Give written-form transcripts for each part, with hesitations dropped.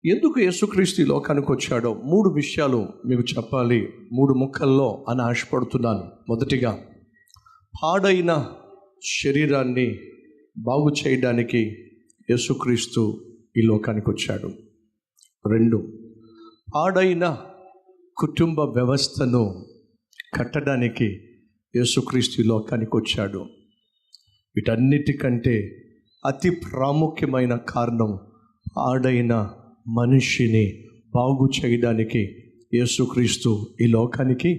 ఎందుకు యేసుక్రీస్తు ఈ లోకానికి వచ్చాడో 3 విషయాలు మీకు చెప్పాలి, 3 ముక్కల్లో అని ఆశపడుతున్నాను. మొదటిగా, పాడైన శరీరాన్ని బాగు చేయడానికి యేసుక్రీస్తు ఈ లోకానికి వచ్చాడు. 2, పాడైన కుటుంబ వ్యవస్థను కట్టడానికి యేసుక్రీస్తు ఈ లోకానికి వచ్చాడు. వీటన్నిటికంటే అతి ప్రాముఖ్యమైన కారణం, పాడైన మనిషిని బాగు చేయడానికి యేసుక్రీస్తు ఈ లోకానికి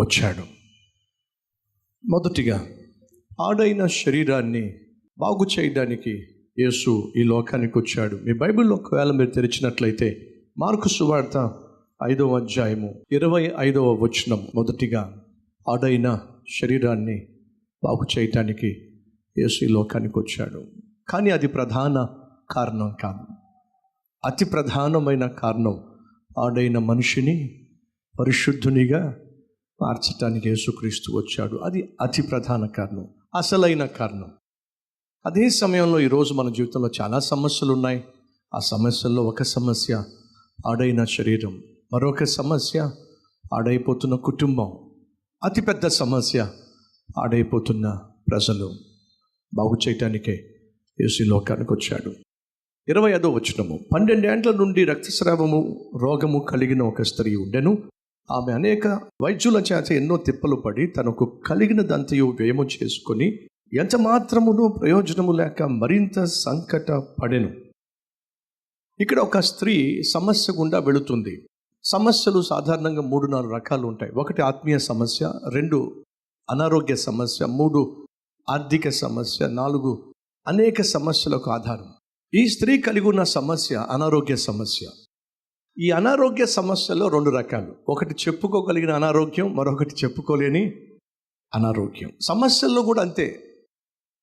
వచ్చాడు. మొదటిగా, పాడైన శరీరాన్ని బాగు చేయడానికి యేసు ఈ లోకానికి వచ్చాడు. మీ బైబిల్లో ఒకవేళ మీరు తెరిచినట్లయితే మార్కు సువార్త 5వ అధ్యాయము 25వ వచనం. మొదటిగా, పాడైన శరీరాన్ని బాగు చేయటానికి యేసు ఈ లోకానికి వచ్చాడు. కానీ అది ప్రధాన కారణం కాదు. అతి ప్రధానమైన కారణం, పాడైన మనిషిని పరిశుద్ధునిగా మార్చటానికి యేసుక్రీస్తు వచ్చాడు. అది అతి ప్రధాన కారణం, అసలైన కారణం. అదే సమయంలో ఈరోజు మన జీవితంలో చాలా సమస్యలు ఉన్నాయి. ఆ సమస్యల్లో ఒక సమస్య పాడైన శరీరం, మరొక సమస్య పాడైపోతున్న కుటుంబం, అతిపెద్ద సమస్య పాడైపోతున్న ప్రజలు. బాగు చేయటానికే యేసు ఈ లోకానికి వచ్చాడు. 25వ వచనము. 12 ఏండ్ల నుండి రక్తస్రావము రోగము కలిగిన ఒక స్త్రీ ఉండెను. ఆమె అనేక వైద్యుల చేత ఎన్నో తిప్పలు పడి తనకు కలిగినదంతయు వ్యయము చేసుకొని ఎంత మాత్రమును ప్రయోజనము లేక మరింత సంకట పడెను. ఇక్కడ ఒక స్త్రీ సమస్య గుండా వెళుతుంది. సమస్యలు సాధారణంగా 3-4 రకాలు ఉంటాయి. 1 ఆత్మీయ సమస్య, 2 అనారోగ్య సమస్య, 3 ఆర్థిక సమస్య, 4 అనేక సమస్యలకు ఆధారం. ఈ స్త్రీ కలిగి ఉన్న సమస్య అనారోగ్య సమస్య. ఈ అనారోగ్య సమస్యలో 2 రకాలు. ఒకటి చెప్పుకోగలిగిన అనారోగ్యం, మరొకటి చెప్పుకోలేని అనారోగ్యం. సమస్యల్లో కూడా అంతే.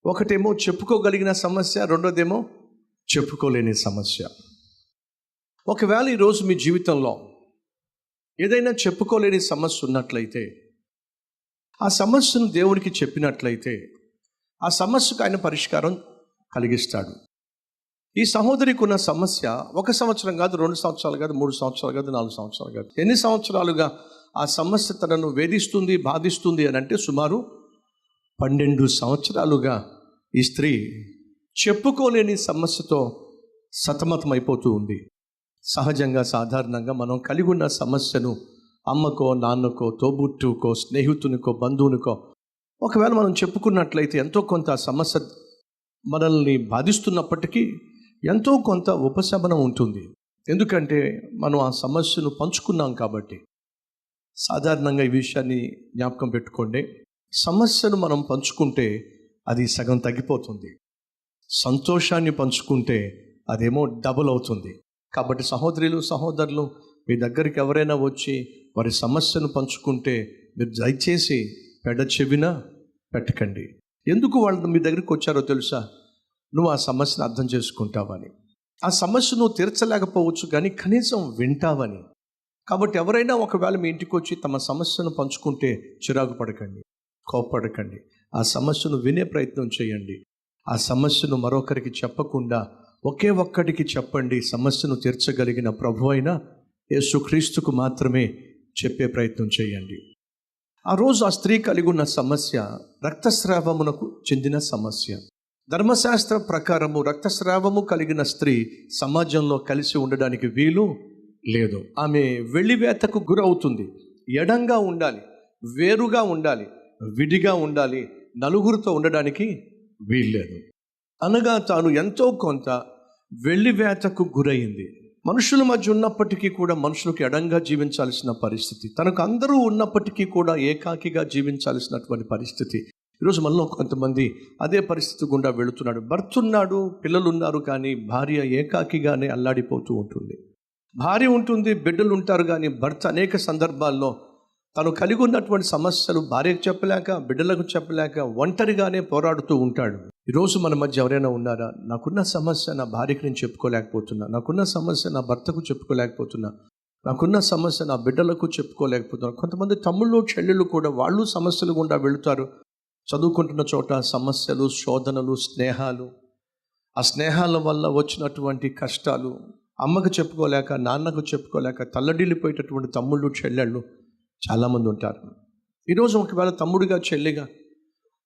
ఒకటేమో చెప్పుకోగలిగిన సమస్య, రెండోదేమో చెప్పుకోలేని సమస్య. ఒకవేళ ఈరోజు మీ జీవితంలో ఏదైనా చెప్పుకోలేని సమస్య ఉన్నట్లయితే, ఆ సమస్యను దేవునికి చెప్పినట్లయితే ఆ సమస్యకు ఆయన పరిష్కారం కలిగిస్తాడు. ఈ సహోదరికి ఉన్న సమస్య 1 సంవత్సరం కాదు, 2 సంవత్సరాలు కాదు, 3 సంవత్సరాలు కాదు, 4 సంవత్సరాలు కాదు. ఎన్ని సంవత్సరాలుగా ఆ సమస్య తనను వేధిస్తుంది, బాధిస్తుంది అని అంటే సుమారు 12 సంవత్సరాలుగా ఈ స్త్రీ చెప్పుకోలేని సమస్యతో సతమతమైపోతూ ఉంది. సహజంగా సాధారణంగా మనం కలిగి ఉన్న సమస్యను అమ్మకో, నాన్నకో, తోబుట్టుకో, స్నేహితునికో, బంధువునికో ఒకవేళ మనం చెప్పుకున్నట్లయితే ఎంతో కొంత సమస్య మనల్ని బాధిస్తున్నప్పటికీ ఎంతో కొంత ఉపశమనం ఉంటుంది. ఎందుకంటే మనం ఆ సమస్యను పంచుకున్నాం కాబట్టి. సాధారణంగా ఈ విషయాన్ని జ్ఞాపకం పెట్టుకోండి. సమస్యను మనం పంచుకుంటే అది సగం తగ్గిపోతుంది. సంతోషాన్ని పంచుకుంటే అదేమో డబుల్ అవుతుంది. కాబట్టి సహోదరులు మీ దగ్గరికి ఎవరైనా వచ్చి వారి సమస్యను పంచుకుంటే మీరు దయచేసి పెడ చెవిన పెట్టకండి. ఎందుకు వాళ్ళు మీ దగ్గరికి వచ్చారో తెలుసా? నువ్వు ఆ సమస్యను అర్థం చేసుకుంటావని. ఆ సమస్య నువ్వు తీర్చలేకపోవచ్చు కానీ కనీసం వింటావని. కాబట్టి ఎవరైనా ఒకవేళ మీ ఇంటికి వచ్చి తమ సమస్యను పంచుకుంటే చిరాకు పడకండి, కోపపడకండి. ఆ సమస్యను వినే ప్రయత్నం చేయండి. ఆ సమస్యను మరొకరికి చెప్పకుండా ఒకే ఒక్కడికి చెప్పండి. సమస్యను తీర్చగలిగిన ప్రభు అయిన యేసుక్రీస్తుకు మాత్రమే చెప్పే ప్రయత్నం చేయండి. ఆ రోజు ఆ స్త్రీ కలిగి ఉన్న సమస్య రక్తస్రావమునకు చెందిన సమస్య. ధర్మశాస్త్ర ప్రకారము రక్తస్రావము కలిగిన స్త్రీ సమాజంలో కలిసి ఉండడానికి వీలు లేదు. ఆమె వెళ్లివేతకు గురవుతుంది. ఎడంగా ఉండాలి, వేరుగా ఉండాలి, విడిగా ఉండాలి, నలుగురితో ఉండడానికి వీల్లేదు. అనగా తాను ఎంతో కొంత వెళ్లివేతకు గురైంది. మనుషుల మధ్య ఉన్నప్పటికీ కూడా మనుషులకు ఎడంగా జీవించాల్సిన పరిస్థితి, తనకు అందరూ ఉన్నప్పటికీ కూడా ఏకాకిగా జీవించాల్సినటువంటి పరిస్థితి. ఈరోజు మనలో కొంతమంది అదే పరిస్థితి గుండా వెళుతున్నాడు. భర్త ఉన్నాడు, పిల్లలు ఉన్నారు, కానీ భార్య ఏకాకిగానే అల్లాడిపోతూ ఉంటుంది. భార్య ఉంటుంది, బిడ్డలు ఉంటారు, కానీ భర్త అనేక సందర్భాల్లో తను కలిగి ఉన్నటువంటి సమస్యలు భార్యకు చెప్పలేక, బిడ్డలకు చెప్పలేక ఒంటరిగానే పోరాడుతూ ఉంటాడు. ఈరోజు మన మధ్య ఎవరైనా ఉన్నారా? నాకున్న సమస్య నా భార్యకు నేను చెప్పుకోలేకపోతున్నా, నాకున్న సమస్య నా భర్తకు చెప్పుకోలేకపోతున్నా, నాకున్న సమస్య నా బిడ్డలకు చెప్పుకోలేకపోతున్నా. కొంతమంది తమ్ముళ్ళు, చెల్లెళ్ళు కూడా వాళ్ళు సమస్యలు గుండా వెళుతారు. చదువుకుంటున్న చోట సమస్యలు, శోధనలు, స్నేహాలు, ఆ స్నేహాల వల్ల వచ్చినటువంటి కష్టాలు, అమ్మకు చెప్పుకోలేక, నాన్నకు చెప్పుకోలేక తల్లడిల్లిపోయేటటువంటి తమ్ముళ్ళు చెల్లెళ్ళు చాలామంది ఉంటారు. ఈరోజు ఒకవేళ తమ్ముడిగా చెల్లిగా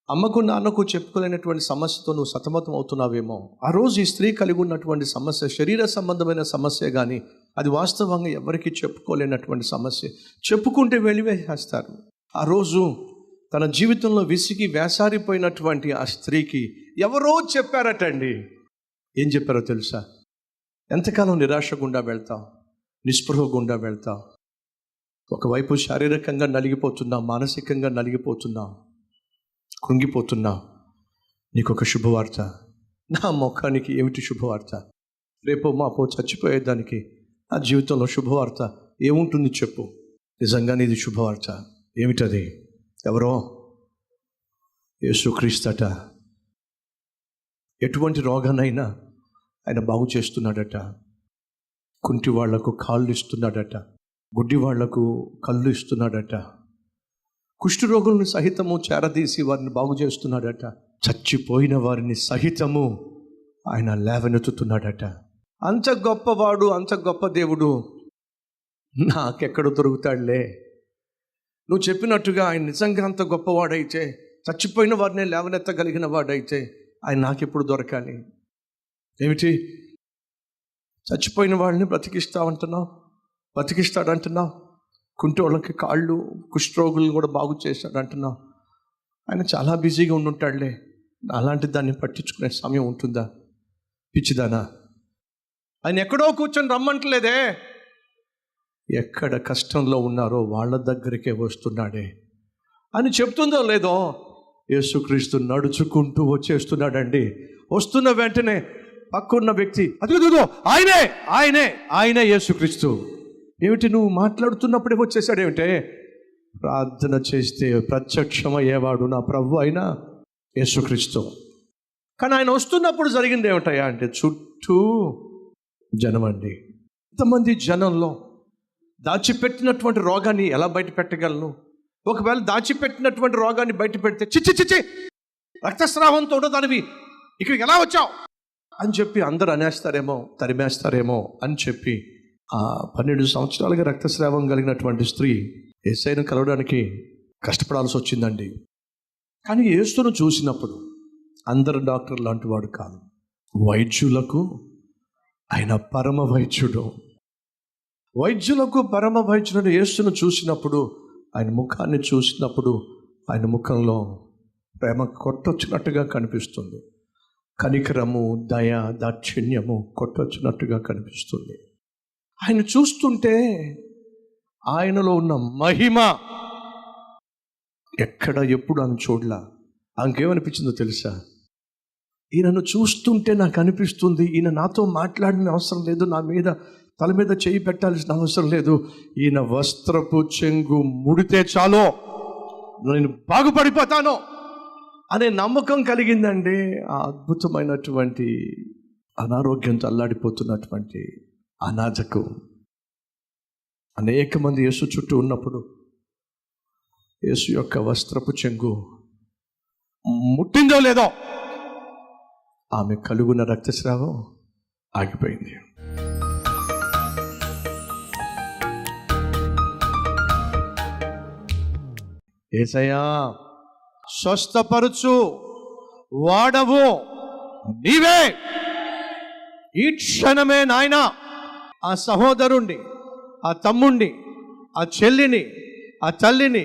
అమ్మకు నాన్నకు చెప్పుకోలేనటువంటి సమస్యతో నువ్వు సతమతం అవుతున్నావేమో. ఆ రోజు ఈ స్త్రీ కలిగి ఉన్నటువంటి సమస్య శరీర సంబంధమైన సమస్య, కానీ అది వాస్తవంగా ఎవరికి చెప్పుకోలేనటువంటి సమస్య. చెప్పుకుంటే వెలివేసేస్తారు. ఆ రోజు తన జీవితంలో విసిగి వేసారిపోయినటువంటి ఆ స్త్రీకి ఎవరో చెప్పారటండి. ఏం చెప్పారో తెలుసా? ఎంతకాలం నిరాశ గుండా వెళ్తావు, నిస్పృహ గుండా వెళ్తావు. ఒకవైపు శారీరకంగా నలిగిపోతున్నావు, మానసికంగా నలిగిపోతున్నావు, కృంగిపోతున్నావు. నీకు ఒక శుభవార్త. నా ముఖానికి ఏమిటి శుభవార్త? రేపో మాపో చచ్చిపోయేదానికి నా జీవితంలో శుభవార్త ఏముంటుంది చెప్పు. నిజంగానే ఇది శుభవార్త. ఏమిటది? ఎవరో యేసుక్రీస్తట ఎటువంటి రోగానైనా ఆయన బాగు చేస్తున్నాడట. కుంటి వాళ్లకు కాళ్ళు ఇస్తున్నాడట, గుడ్డి వాళ్లకు కళ్ళు ఇస్తున్నాడట, కుష్ఠరోగులను సహితము చేరదీసి వారిని బాగు చేస్తున్నాడట, చచ్చిపోయిన వారిని సహితము ఆయన లేవనెత్తుతున్నాడట. అంత గొప్పవాడు, అంత గొప్ప దేవుడు నాకెక్కడ దొరుకుతాడులే. నువ్వు చెప్పినట్టుగా ఆయన నిజంగా అంత గొప్పవాడైతే, చచ్చిపోయిన వారిని లేవనెత్తగలిగిన వాడైతే ఆయన నాకెప్పుడు దొరకాలి? ఏమిటి చచ్చిపోయిన వాళ్ళని బ్రతికిస్తాడంటున్నావు? కుంటోళ్ళకి కాళ్ళు, కుష్ఠరోగులను కూడా బాగు చేశాడంటున్నావు. ఆయన చాలా బిజీగా ఉండుంటాడులే. అలాంటి దాన్ని పట్టించుకునే సమయం ఉంటుందా? పిచ్చిదానా? ఆయన ఎక్కడో కూర్చొని రమ్మంటలేదే. ఎక్కడ కష్టంలో ఉన్నారో వాళ్ళ దగ్గరికే వస్తున్నాడే అని చెప్తుందో లేదో. యేసుక్రీస్తు నడుచుకుంటూ వచ్చేస్తున్నాడండి. వస్తున్న వెంటనే పక్కన్న వ్యక్తి అదిగో ఆయనే ఆయనే ఆయనే యేసుక్రీస్తు. ఏమిటి నువ్వు మాట్లాడుతున్నప్పుడే వచ్చేసాడేమిటే? ప్రార్థన చేస్తే ప్రత్యక్షమయ్యేవాడు నా ప్రభు అయిన యేసుక్రీస్తు. కానీ ఆయన వస్తున్నప్పుడు జరిగింది ఏమిటయా అంటే, చుట్టూ జనం అండి. ఇంతమంది జనంలో దాచిపెట్టినటువంటి రోగాన్ని ఎలా బయట పెట్టగలను? ఒకవేళ దాచిపెట్టినటువంటి రోగాన్ని బయట పెడితే చిచ్చి రక్తస్రావంతో ఉన్నదానివి ఇక్కడికి ఎలా వచ్చావు అని చెప్పి అందరూ అనేస్తారేమో, తరిమేస్తారేమో అని చెప్పి ఆ 12 సంవత్సరాలుగా రక్తస్రావం కలిగినటువంటి స్త్రీ యేసయ్యను కలవడానికి కష్టపడాల్సి వచ్చిందండి. కానీ యేసును చూసినప్పుడు అందరు డాక్టర్ లాంటి వాడు కాదు. వైద్యులకు ఆయన పరమ వైద్యుడు. వైద్యులకు పరమ వైద్యుడు. యేసును చూసినప్పుడు, ఆయన ముఖాన్ని చూసినప్పుడు ఆయన ముఖంలో ప్రేమ కొట్టొచ్చినట్టుగా కనిపిస్తుంది. కనికరము, దయ, దాక్షిణ్యము కొట్టొచ్చినట్టుగా కనిపిస్తుంది. ఆయన చూస్తుంటే ఆయనలో ఉన్న మహిమ ఎక్కడ ఎప్పుడు ఆమె చూడలా. ఆమెకేమనిపించిందో తెలుసా? ఈయనను చూస్తుంటే నాకు అనిపిస్తుంది, ఈయన నాతో మాట్లాడిన అవసరం లేదు, నా మీద తల మీద చేయి పెట్టాల్సిన అవసరం లేదు, ఈయన వస్త్రపు చెంగు ముడితే చాలు నేను బాగుపడిపోతాను అనే నమ్మకం కలిగిందండి. ఆ అద్భుతమైనటువంటి అనారోగ్యంతో అల్లాడిపోతున్నటువంటి అనాథకు అనేక మంది యేసు చుట్టూ ఉన్నప్పుడు యేసు యొక్క వస్త్రపు చెంగు ముట్టిందో లేదో ఆమె కలుగున రక్తస్రావం ఆగిపోయింది. యేసయ్యా స్వస్థపరచు వాడవు నీవే. ఈ క్షణమే నాయనా ఆ సహోదరుణ్ణి, ఆ తమ్ముణ్ణి, ఆ చెల్లిని, ఆ తల్లిని,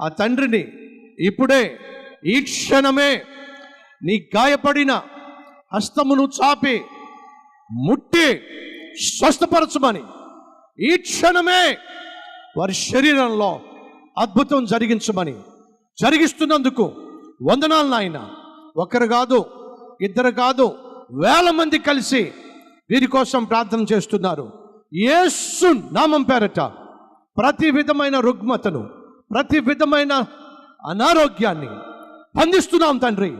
ఆ తండ్రిని ఇప్పుడే ఈ క్షణమే నీ గాయపడిన హస్తమును చాపి ముట్టి స్వస్థపరచమని ఈ క్షణమే వారి శరీరంలో అద్భుతం జరిగించమని, జరిగిస్తున్నందుకు వందనాలు నాయన. ఒకరు కాదు, ఇద్దరు కాదు, 1000 మంది కలిసి వీరి కోసం ప్రార్థన చేస్తున్నారు. యేసు నామం పేరట ప్రతి విధమైన రుగ్మతను, ప్రతి విధమైన అనారోగ్యాన్ని బంధిస్తున్నాం తండ్రి.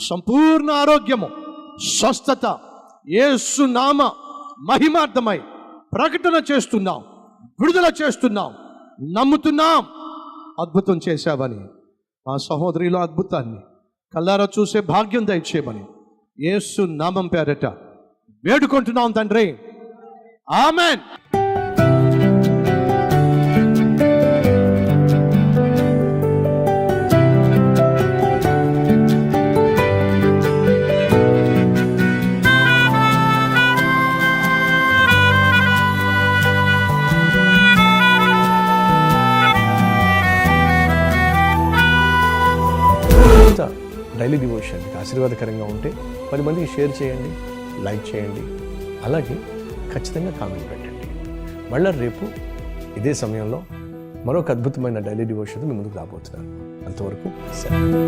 సంపూర్ణ ఆరోగ్యము, స్వస్థత యేసు నామ మహిమార్థమై ప్రకటన చేస్తున్నాం, విడుదల చేస్తున్నాం, నమ్ముతున్నాం. అద్భుతం చేశావని, మా సహోదరిలో అద్భుతాన్ని కళ్ళారా చూసే భాగ్యం దయచేయమని యేసు నామం పేరట వేడుకుంటున్నాం తండ్రి. ఆమేన్. డైలీ డివోషన్ మీకు ఆశీర్వాదకరంగా ఉంటే 10 మందికి షేర్ చేయండి, లైక్ చేయండి, అలాగే ఖచ్చితంగా కామెంట్ పెట్టండి. మళ్ళీ రేపు ఇదే సమయంలో మరొక అద్భుతమైన డైలీ డివోషన్ మీ ముందుకు రాబోతున్నాను. అంతవరకు సెలవు.